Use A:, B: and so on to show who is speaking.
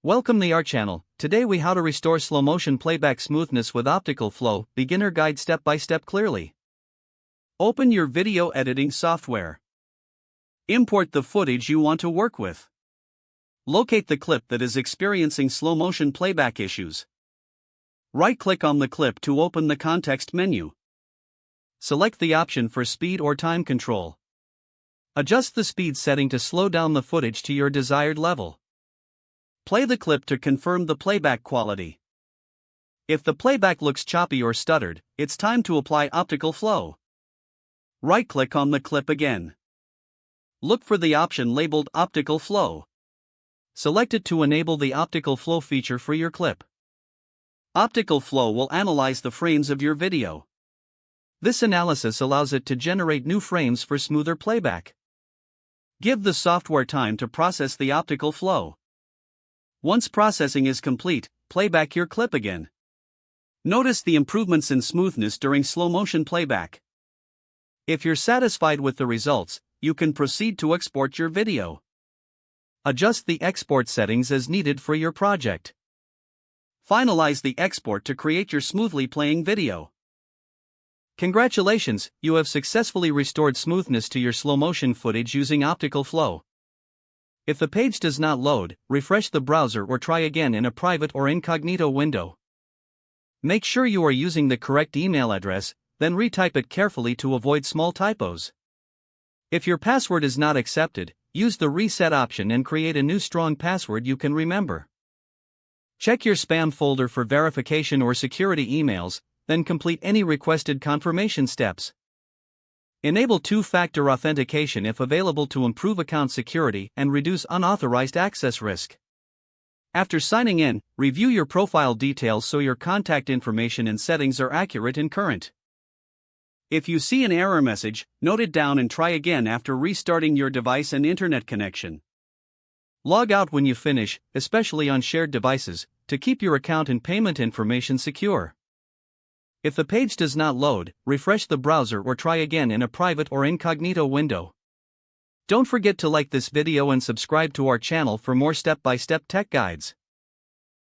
A: Welcome to our channel. Today we how to restore slow motion playback smoothness with Optical Flow, beginner guide step by step clearly. Open your video editing software. Import the footage you want to work with. Locate the clip that is experiencing slow motion playback issues. Right-click on the clip to open the context menu. Select the option for speed or time control. Adjust the speed setting to slow down the footage to your desired level. Play the clip to confirm the playback quality. If the playback looks choppy or stuttered, it's time to apply Optical Flow. Right-click on the clip again. Look for the option labeled Optical Flow. Select it to enable the Optical Flow feature for your clip. Optical Flow will analyze the frames of your video. This analysis allows it to generate new frames for smoother playback. Give the software time to process the Optical Flow. Once processing is complete, play back your clip again. Notice the improvements in smoothness during slow motion playback. If you're satisfied with the results, you can proceed to export your video. Adjust the export settings as needed for your project. Finalize the export to create your smoothly playing video. Congratulations, you have successfully restored smoothness to your slow motion footage using Optical Flow. If the page does not load, refresh the browser or try again in a private or incognito window. Make sure you are using the correct email address, then retype it carefully to avoid small typos. If your password is not accepted, use the reset option and create a new strong password you can remember. Check your spam folder for verification or security emails, then complete any requested confirmation steps. Enable two-factor authentication if available to improve account security and reduce unauthorized access risk. After signing in, review your profile details so your contact information and settings are accurate and current. If you see an error message, note it down and try again after restarting your device and internet connection. Log out when you finish, especially on shared devices, to keep your account and payment information secure. If the page does not load, refresh the browser or try again in a private or incognito window. Don't forget to like this video and subscribe to our channel for more step-by-step tech guides.